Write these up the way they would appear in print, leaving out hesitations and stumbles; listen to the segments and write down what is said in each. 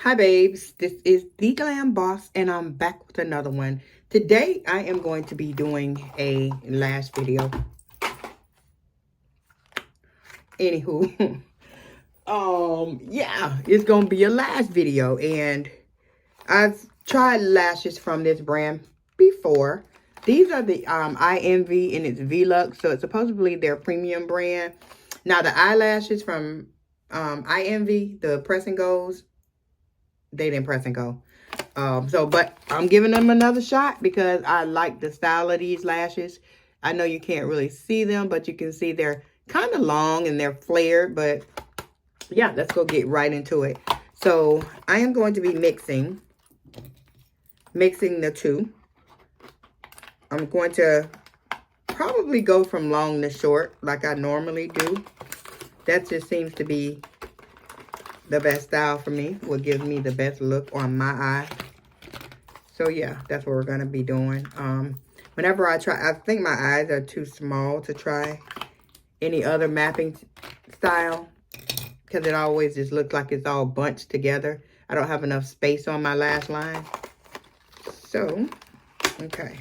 Hi babes, this is Theglammboss and I'm back with another one. Today I am going to be doing a lash video. Anywho, yeah, it's gonna be a lash video, and I've tried lashes from this brand before. These are the I Envy, and it's Velux, so it's supposedly their premium brand. Now the eyelashes from I Envy, the press and goes, they didn't press and go. But I'm giving them another shot because I like the style of these lashes. I know you can't really see them, but you can see they're kind of long and they're flared. But yeah, let's go get right into it. So I am going to be mixing the two. I'm going to probably go from long to short like I normally do. That just seems to be the best style for me. What gives me the best look on my eye. So yeah, that's what we're gonna be doing. Whenever I try, I think my eyes are too small to try any other mapping style because it always just looks like it's all bunched together. I don't have enough space on my lash line. So, okay.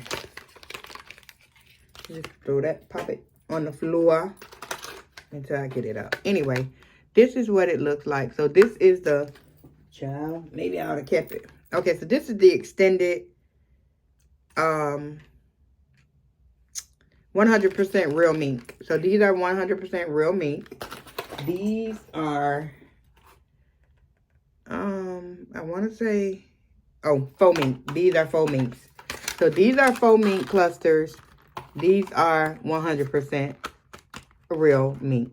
Just throw that, pop it on the floor until I get it up. Anyway, this is what it looks like. So this is the, child, maybe I ought to kept it. Okay, so this is the extended 100% real mink. So these are 100% real mink. These are, I want to say, oh, faux mink. These are faux minks. So these are faux mink clusters. These are 100% real mink.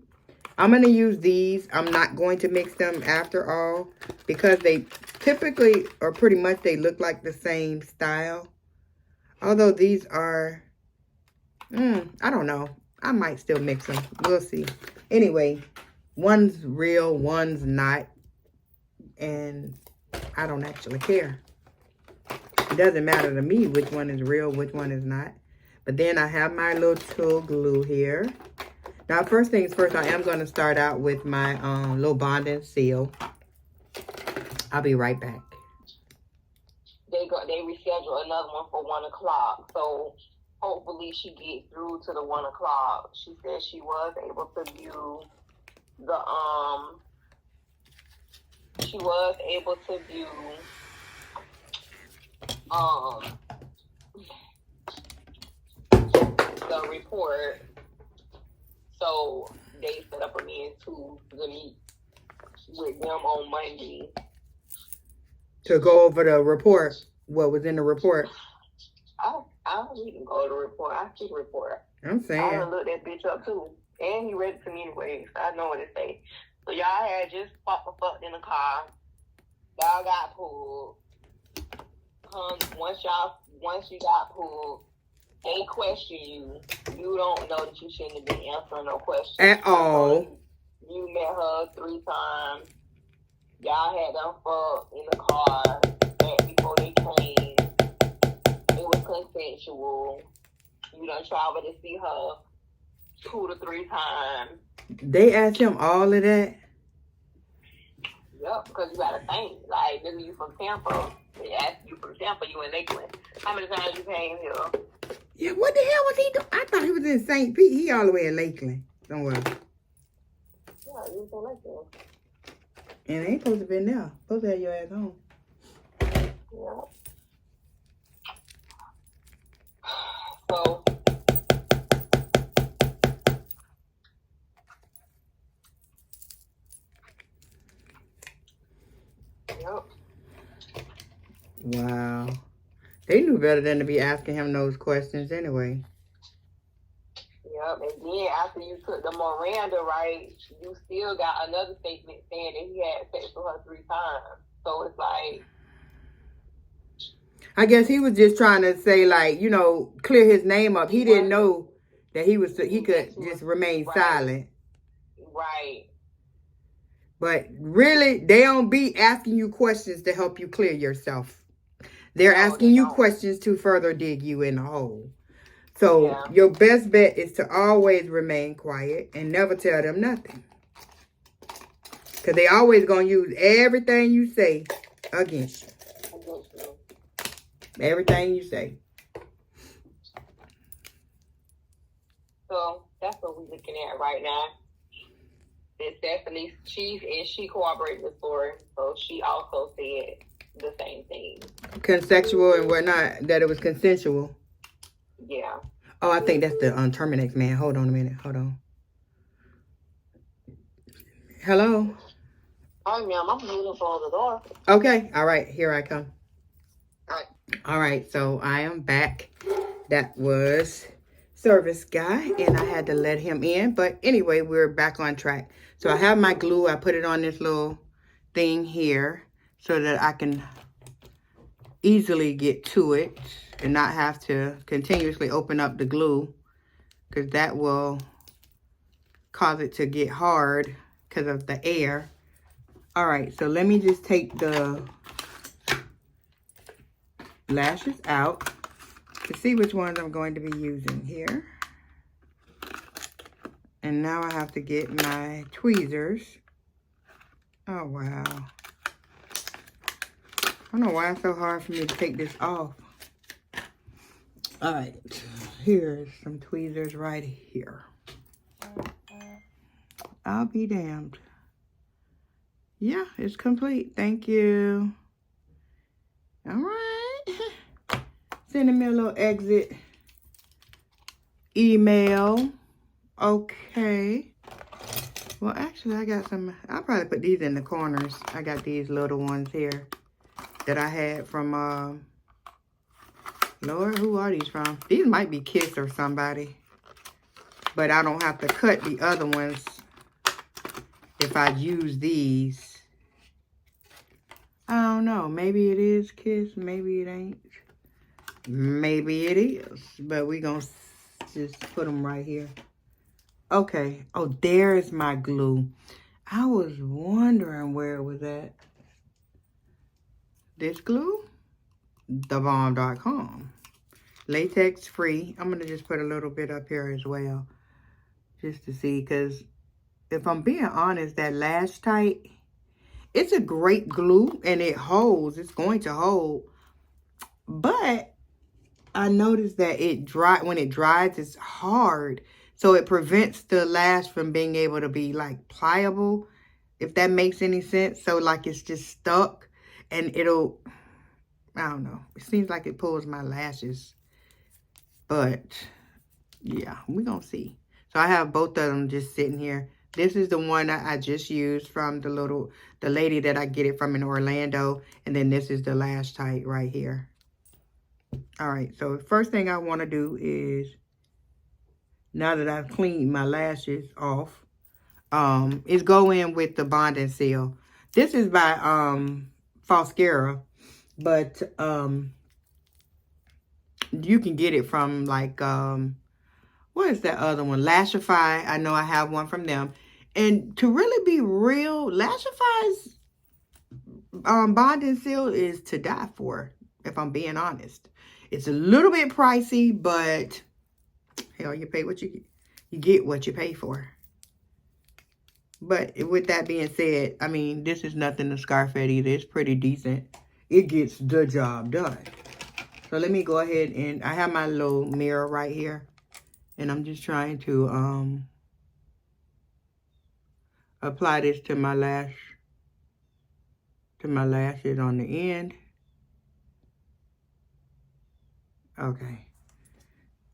I'm going to use these. I'm not going to mix them after all because they typically, or pretty much, they look like the same style. Although these are, I don't know. I might still mix them. We'll see. Anyway, one's real, one's not. And I don't actually care. It doesn't matter to me which one is real, which one is not. But then I have my little tool glue here. Now, first things first, I am going to start out with my little bonding seal. I'll be right back. They rescheduled another one for 1 o'clock. So hopefully she gets through to the 1 o'clock. She said she was able to view the report. So they set up a meeting to meet with them on Monday. To go over the report, what was in the report. I don't even go to the report. I see the report. I'm saying. I done looked that bitch up too. And he read it to me anyway, so I know what it say. So y'all had just fucked in the car. Y'all got pulled. Once you got pulled, they question you. You don't know that you shouldn't have been answering no questions. At all. You met her 3 times. Y'all had them fucked in the car before they came. It was consensual. You done traveled to see her 2 to 3 times. They asked him all of that? Yep, because you gotta think. Like, nigga, you from Tampa. They asked you from Tampa, you in Lakeland. How many times you came here? Yeah, what the hell was he doing? I thought he was in St. Pete. He all the way in Lakeland. Don't worry. Yeah, you was in Lakeland. And they ain't supposed to be there. Supposed to have your ass home. Yeah. So, yep. Wow. They knew better than to be asking him those questions anyway. Yep, and then after you took the Miranda right, you still got another statement saying that he had sex with her 3 times. So it's like, I guess he was just trying to say, like, you know, clear his name up. He didn't know that he could just remain silent. Right. But really, they don't be asking you questions to help you clear yourself. They're asking you questions to further dig you in the hole. So your best bet is to always remain quiet and never tell them nothing. Because they always going to use everything you say Against you. Against you. Everything you say. So that's what we're looking at right now. It's definitely she corroborated the story, so she also said the same thing. Consensual and whatnot, that it was consensual. Yeah. Oh, I think that's the Terminex man. Hold on a minute. Hold on. Hello? Hi, ma'am. I'm moving for the door. Okay. All right. Here I come. All right. All right. So I am back. That was service guy, and I had to let him in. But anyway, we're back on track. So I have my glue. I put it on this little thing here so that I can easily get to it and not have to continuously open up the glue, because that will cause it to get hard because of the air. All right, so let me just take the lashes out to see which ones I'm going to be using here. And now I have to get my tweezers. Oh, wow. I don't know why it's so hard for me to take this off. All right, here's some tweezers right here. I'll be damned. Yeah, it's complete. Thank you. All right. Sending me a little exit email. Okay. Well, actually, I got some. I'll probably put these in the corners. I got these little ones here that I had from, Lord, who are these from? These might be Kiss or somebody. But I don't have to cut the other ones if I use these. I don't know. Maybe it is Kiss. Maybe it ain't. Maybe it is. But we gonna just put them right here. Okay. Oh, there's my glue. I was wondering where it was at. This glue? Theglammboss.com. Latex free. I'm gonna just put a little bit up here as well. Just to see, because if I'm being honest, that Lash Tight, it's a great glue and it holds. It's going to hold. But I noticed that when it dries, it's hard. So it prevents the lash from being able to be like pliable, if that makes any sense. So like it's just stuck and it'll, I don't know. It seems like it pulls my lashes. But yeah, we're going to see. So I have both of them just sitting here. This is the one that I just used from the lady that I get it from in Orlando. And then this is the Lash Tight right here. All right, so the first thing I want to do is, now that I've cleaned my lashes off, is go in with the Bond and Seal. This is by Falscara, but you can get it from like, what is that other one? Lashify. I know I have one from them. And to really be real, Lashify's Bond and Seal is to die for, if I'm being honest. It's a little bit pricey, but hell, you pay what you get what you pay for. But with that being said, I mean, this is nothing to scarf at either. It's pretty decent. It gets the job done. So let me go ahead and I have my little mirror right here. And I'm just trying to apply this to my lashes on the end. Okay.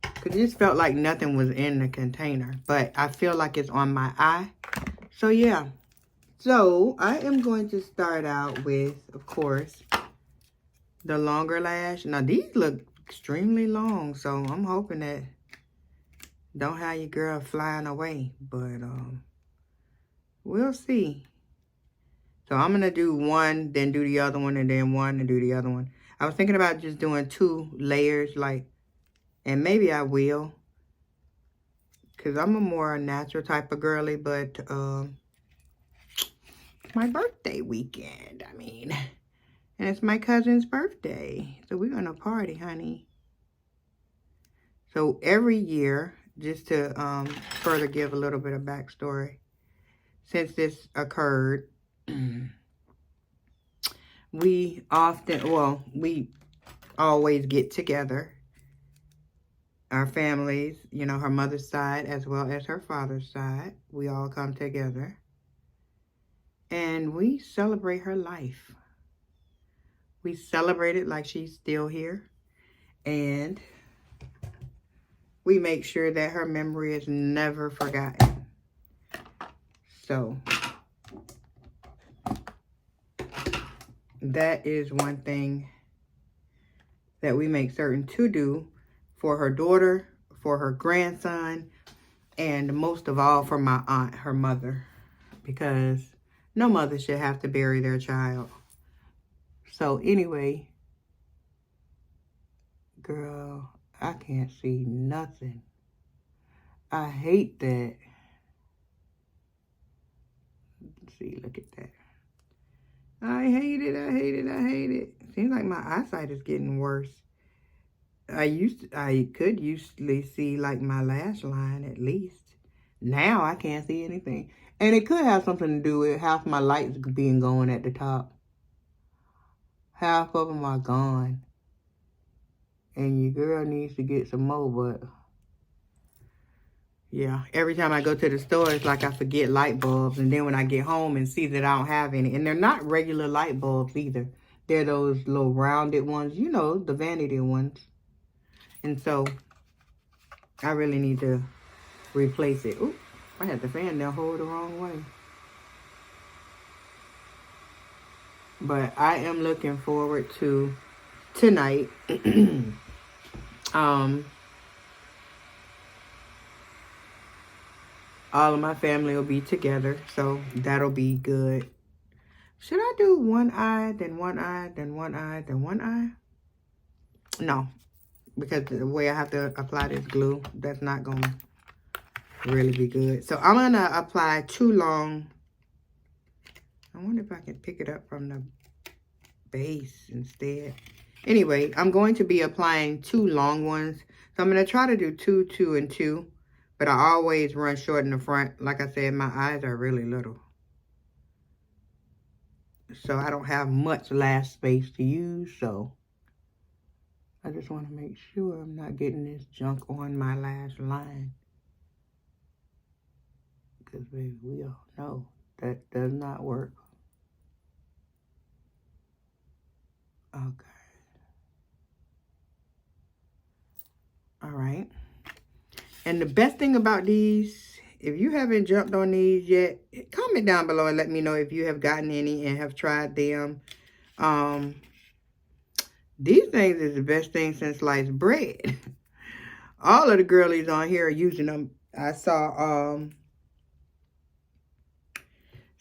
Because it just felt like nothing was in the container. But I feel like it's on my eye. So, yeah. So, I am going to start out with, of course, the longer lash. Now, these look extremely long. So, I'm hoping that don't have your girl flying away. But, we'll see. So, I'm going to do one, then do the other one, and then one, and do the other one. I was thinking about just doing 2 layers, like, and maybe I will. Because I'm a more natural type of girly, but, my birthday weekend, I mean. And it's my cousin's birthday. So we're going to party, honey. So every year, just to further give a little bit of backstory, since this occurred, we always get together. Our families, you know, her mother's side as well as her father's side. We all come together. And we celebrate her life. We celebrate it like she's still here. And we make sure that her memory is never forgotten. So that is one thing that we make certain to do for her daughter, for her grandson, and most of all for my aunt, her mother, because no mother should have to bury their child. So anyway, girl, I can't see nothing. I hate that. Let's see, look at that. I hate it, I hate it, I hate it. Seems like my eyesight is getting worse. I could usually see like my lash line at least. Now I can't see anything. And it could have something to do with half my lights being going at the top. Half of them are gone. And your girl needs to get some more, but yeah, every time I go to the store, it's like I forget light bulbs. And then when I get home and see that I don't have any, and they're not regular light bulbs either. They're those little rounded ones, you know, the vanity ones. And so I really need to replace it. Ooh, I had the fan now hold the wrong way. But I am looking forward to tonight. All of my family will be together, so that'll be good. Should I do one eye, then one eye, then one eye, then one eye? No, because the way I have to apply this glue, that's not going to really be good. So I'm going to apply 2 long. I wonder if I can pick it up from the base instead. Anyway, I'm going to be applying 2 long ones. So I'm going to try to do 2, 2, and 2. But I always run short in the front. Like I said, my eyes are really little. So I don't have much lash space to use. So I just want to make sure I'm not getting this junk on my lash line. Because, baby, we all know that does not work. Okay. All right. And the best thing about these, if you haven't jumped on these yet, comment down below and let me know if you have gotten any and have tried them. These things is the best thing since sliced bread. All of the girlies on here are using them. I saw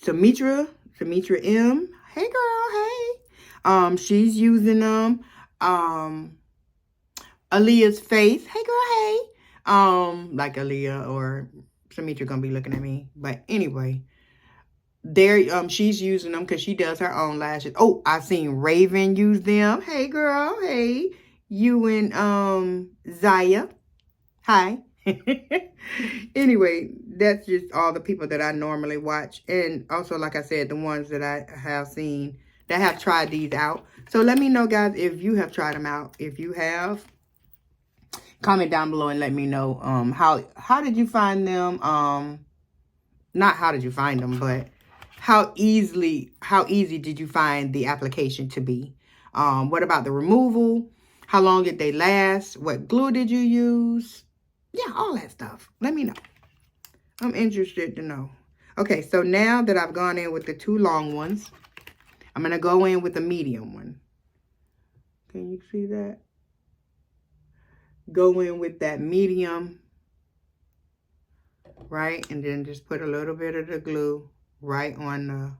Samitra M. Hey girl, hey. She's using them. Aaliyah's Face. Hey girl, hey. Like Aaliyah or Samitra gonna be looking at me. But anyway, there she's using them because she does her own lashes. Oh, I've seen Raven use them. Hey girl, hey. You and Zaya. Hi. Anyway, that's just all the people that I normally watch. And also, like I said, the ones that I have seen that have tried these out. So let me know, guys, if you have tried them out. If you have, comment down below and let me know how did you find them. Not how did you find them, but how easy did you find the application to be? What about the removal? How long did they last? What glue did you use? Yeah, all that stuff. Let me know. I'm interested to know. Okay, so now that I've gone in with the 2 long ones, I'm going to go in with the medium one. Can you see that? Go in with that medium, right? And then just put a little bit of the glue right on the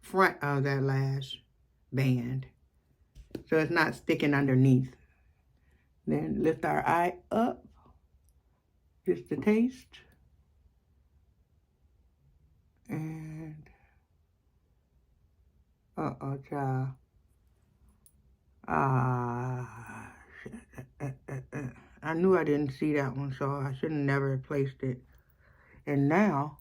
front of that lash band, so it's not sticking underneath. Then lift our eye up, just a taste. And, child. I knew I didn't see that one, so I should have never replaced it. And now,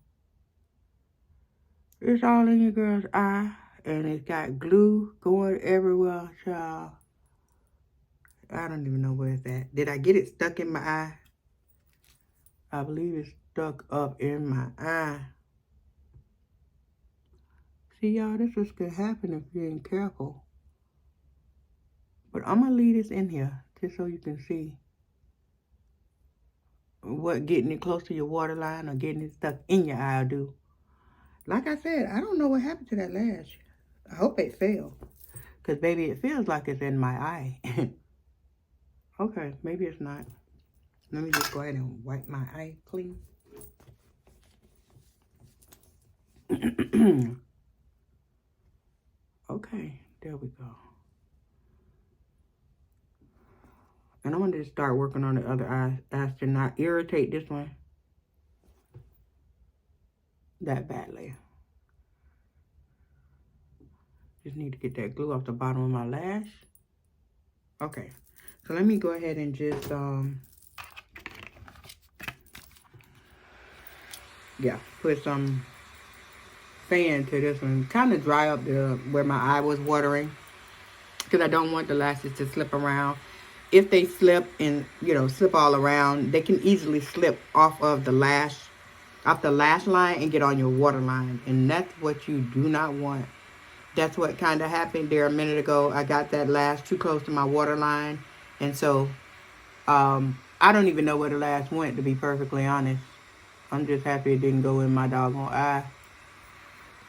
it's all in your girl's eye. And it's got glue going everywhere, child. I don't even know where it's at. Did I get it stuck in my eye? I believe it's stuck up in my eye. See, y'all, this is could happen if you ain't careful. But I'm going to leave this in here just so you can see what getting it close to your waterline or getting it stuck in your eye will do. Like I said, I don't know what happened to that lash. I hope it fell. Because, baby, it feels like it's in my eye. Okay, maybe it's not. Let me just go ahead and wipe my eye clean. Okay, there we go. And I'm going to just start working on the other eye as to not irritate this one that badly. Just need to get that glue off the bottom of my lash. Okay, so let me go ahead and just, put some fan to this one. Kind of dry up the where my eye was watering. Because I don't want the lashes to slip around. If they slip and, slip all around, they can easily slip off of the lash line and get on your waterline. And that's what you do not want. That's what kind of happened there a minute ago. I got that lash too close to my waterline. And so, I don't even know where the lash went, to be perfectly honest. I'm just happy it didn't go in my doggone eye.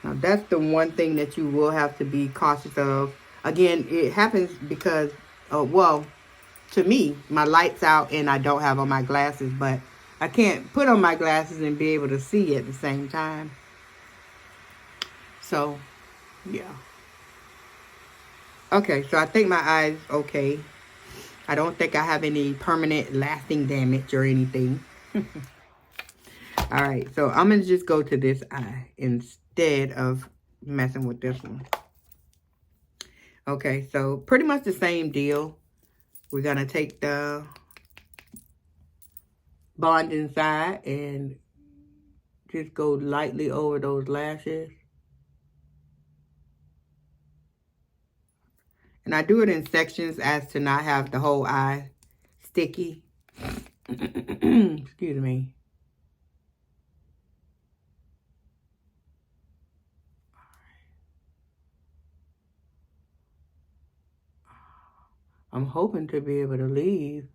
Now, that's the one thing that you will have to be cautious of. Again, it happens because, to me, my light's out and I don't have on my glasses, but I can't put on my glasses and be able to see at the same time. So, yeah. Okay, so I think my eye's okay. I don't think I have any permanent lasting damage or anything. All right, so I'm going to just go to this eye instead of messing with this one. Okay, so pretty much the same deal. We're going to take the bonding side and just go lightly over those lashes. And I do it in sections as to not have the whole eye sticky. Excuse me. I'm hoping to be able to leave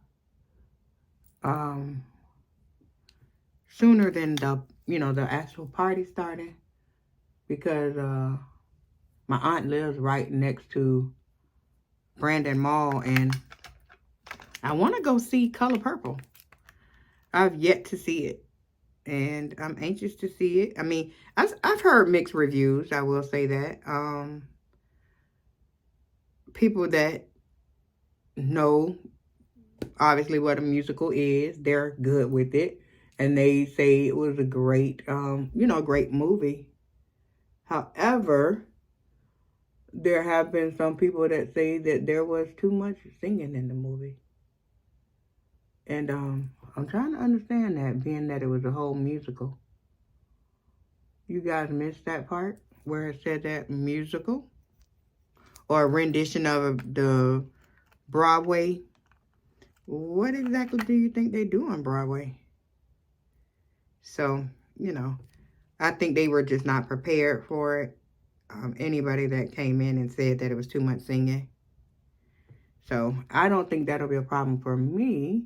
sooner than the actual party starting, because my aunt lives right next to Brandon Mall and I want to go see Color Purple. I've yet to see it and I'm anxious to see it. I mean, I've heard mixed reviews, I will say that. People that know obviously what a musical is, they're good with it. And they say it was a great, great movie. However, there have been some people that say that there was too much singing in the movie. And I'm trying to understand that, being that it was a whole musical. You guys missed that part where it said that musical? Or a rendition of the Broadway. What exactly do you think they do on Broadway? So, I think they were just not prepared for it. Anybody that came in and said that it was too much singing. So, I don't think that'll be a problem for me.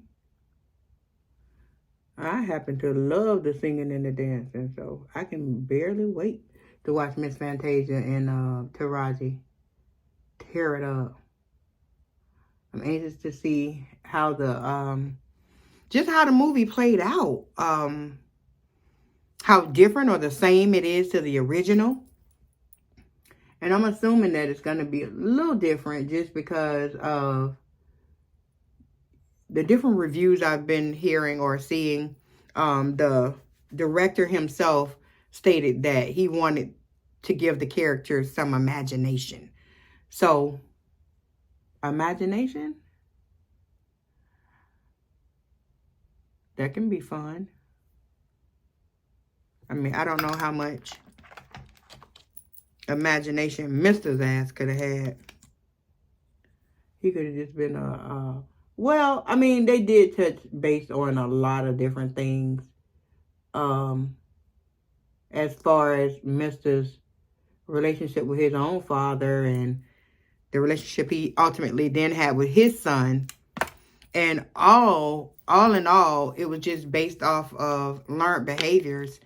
I happen to love the singing and the dancing, so I can barely wait to watch Miss Fantasia and Taraji tear it up. I'm anxious to see how just how the movie played out. How different or the same it is to the original. And I'm assuming that it's going to be a little different just because of the different reviews I've been hearing or seeing. The director himself stated that he wanted to give the characters some imagination. So, imagination? That can be fun. I mean, I don't know how much imagination Mister's ass could have had. He could have just been well, I mean, they did touch base on a lot of different things. As far as Mister's relationship with his own father and the relationship he ultimately then had with his son. And all in all, it was just based off of learned behaviors.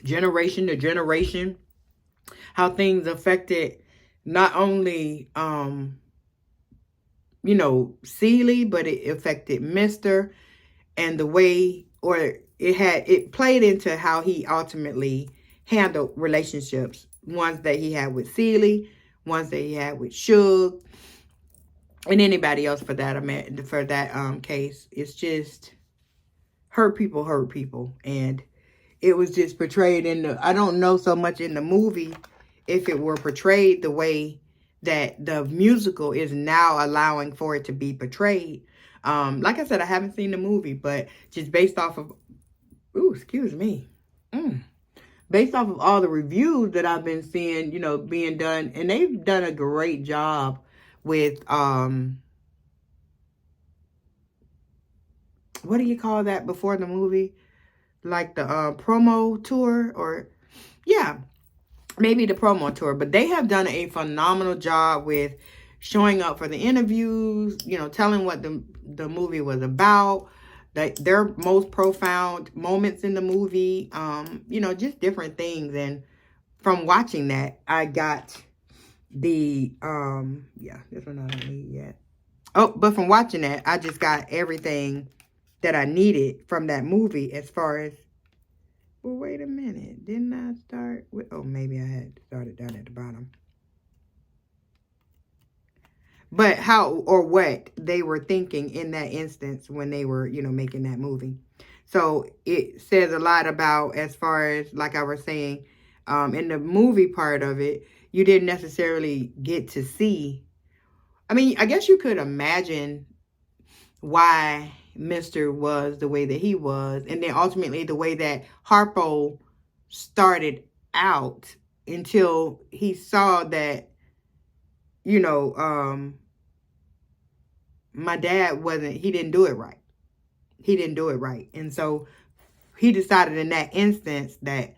Generation to generation, how things affected not only, you know, Celie, but it affected Mister, and the way, or it played into how he ultimately handled relationships. Ones that he had with Celie, ones that he had with Suge, and anybody else for that case. It's just hurt people, and it was just portrayed in the, I don't know so much in the movie if it were portrayed the way that the musical is now allowing for it to be portrayed. Like I said, I haven't seen the movie, but just based off of, ooh, excuse me. Based off of all the reviews that I've been seeing, you know, being done, and they've done a great job with, what do you call that before the movie? Like the promo tour, or, yeah, maybe the promo tour. But they have done a phenomenal job with showing up for the interviews, you know, telling what the movie was about, their most profound moments in the movie, you know, just different things. And from watching that, I got the, yeah, this one I don't need yet. Oh, but from watching that, I just got everything that I needed from that movie as far as, well, wait a minute. Didn't I start with, oh, maybe I had started down at the bottom. But how or what they were thinking in that instance when they were, you know, making that movie. So it says a lot about, as far as, like I was saying, in the movie part of it, you didn't necessarily get to see. I mean, I guess you could imagine why Mr. was the way that he was. And then ultimately the way that Harpo started out, until he saw that, you know, my dad he didn't do it right. He didn't do it right. And so he decided in that instance that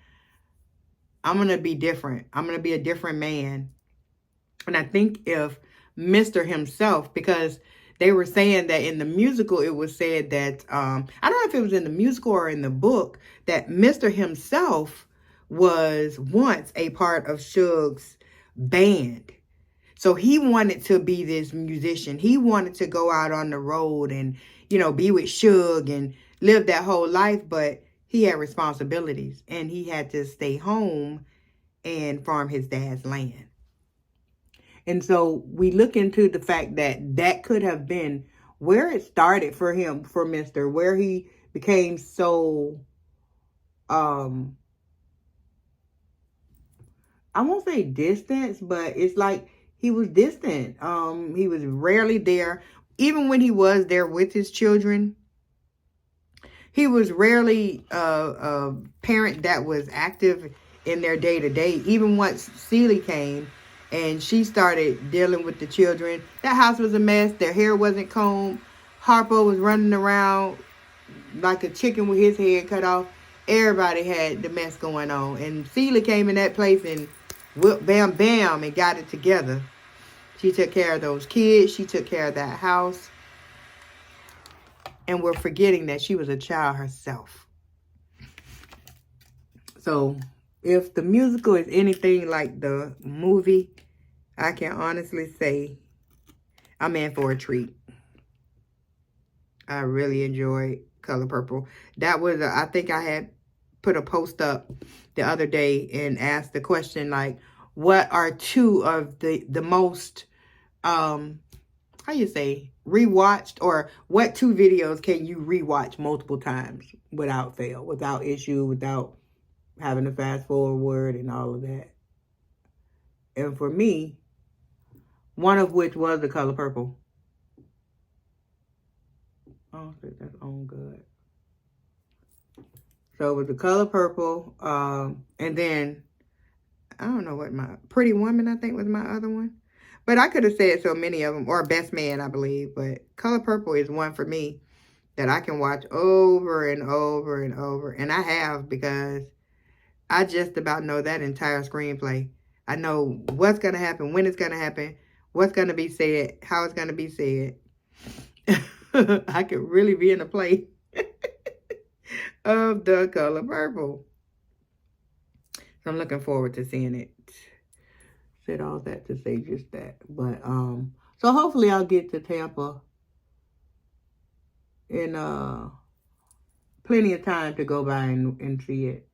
I'm going to be different. I'm going to be a different man. And I think if Mr. himself, because they were saying that in the musical, it was said that, I don't know if it was in the musical or in the book, that Mr. himself was once a part of Suge's band. So he wanted to be this musician. He wanted to go out on the road and, you know, be with Suge and live that whole life. But he had responsibilities, and he had to stay home and farm his dad's land. And so we look into the fact that that could have been where it started for him, for Mr., where he became so, I won't say distant, but it's like he was distant. He was rarely there. Even when he was there with his children, he was rarely a parent that was active in their day-to-day. Even once Celie came and she started dealing with the children, that house was a mess. Their hair wasn't combed. Harpo was running around like a chicken with his head cut off. Everybody had the mess going on. And Celie came in that place and whoop, bam, bam, and got it together. She took care of those kids. She took care of that house. And we're forgetting that she was a child herself. So if the musical is anything like the movie, I can honestly say I'm in for a treat. I really enjoyed Color Purple. That was, I think I had put a post up the other day and asked the question, like, what are two of the most, how you say, rewatched, or what two videos can you rewatch multiple times without fail, without issue, without having to fast forward and all of that? And for me, one of which was The Color Purple. Oh, that's on good. So it was the color purple. And then, I don't know what my, Pretty Woman, I think was my other one. But I could have said so many of them. Or Best Man, I believe. But color purple is one for me that I can watch over and over and over. And I have, because I just about know that entire screenplay. I know what's going to happen, when it's going to happen, what's going to be said, how it's going to be said. I could really be in a play of The Color Purple. So I'm looking forward to seeing it. Said all that to say just that. But, so hopefully I'll get to Tampa in plenty of time to go by and see it.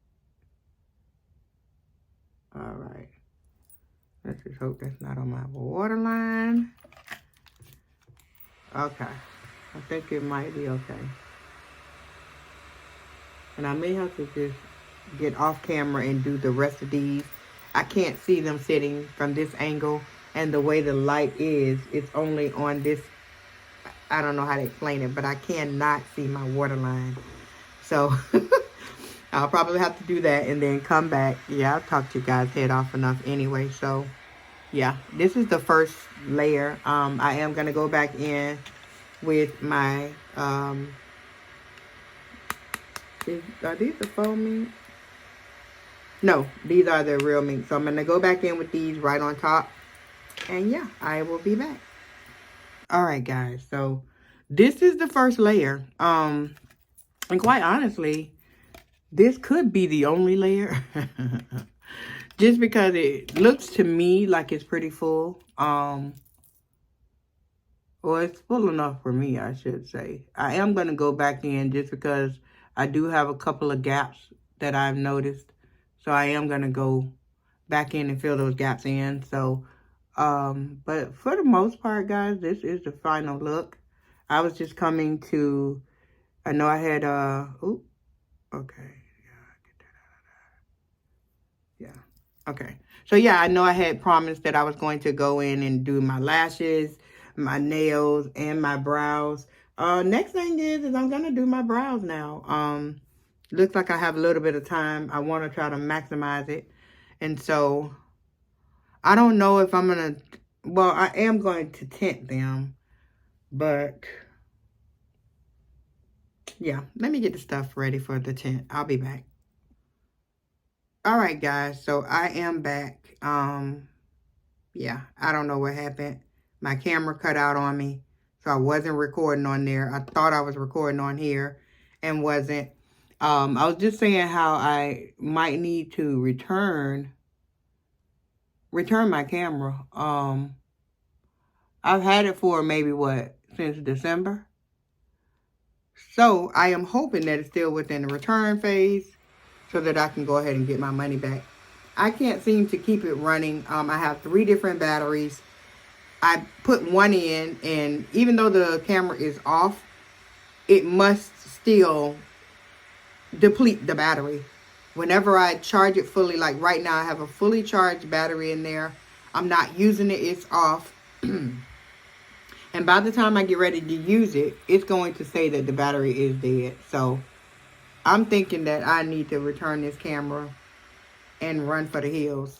All right. Let's just hope that's not on my waterline. Okay. I think it might be okay. And I may have to just get off camera and do the rest of these. I can't see them sitting from this angle. And the way the light is, it's only on this. I don't know how to explain it, but I cannot see my waterline. So I'll probably have to do that and then come back. Yeah, I'll talk to you guys head off enough anyway. So yeah, this is the first layer. I am going to go back in with my, are these the faux mink? No, these are the real mink. So I'm going to go back in with these right on top. And yeah, I will be back. All right, guys. So this is the first layer. And quite honestly, this could be the only layer. Just because it looks to me like it's pretty full. Well, it's full enough for me, I should say. I am going to go back in just because I do have a couple of gaps that I've noticed. So I am going to go back in and fill those gaps in. So, but for the most part, guys, this is the final look. I was just coming to, I know I had, ooh, okay. Yeah. Okay. So yeah, I know I had promised that I was going to go in and do my lashes, my nails, and my brows. Next thing is I'm going to do my brows now. Looks like I have a little bit of time. I want to try to maximize it. And so I don't know if I'm going to, well, I am going to tint them, but yeah, let me get the stuff ready for the tint. I'll be back. All right, guys, so I am back. Yeah, I don't know what happened. My camera cut out on me, so I wasn't recording on there. I thought I was recording on here and wasn't. I was just saying how I might need to return my camera. I've had it for maybe, since December. So I am hoping that it's still within the return phase so that I can go ahead and get my money back. I can't seem to keep it running. I have 3 different batteries. I put one in, and even though the camera is off, it must still deplete the battery. Whenever I charge it fully, like right now, I have a fully charged battery in there. I'm not using it, it's off. And by the time I get ready to use it, it's going to say that the battery is dead. So I'm thinking that I need to return this camera and run for the hills.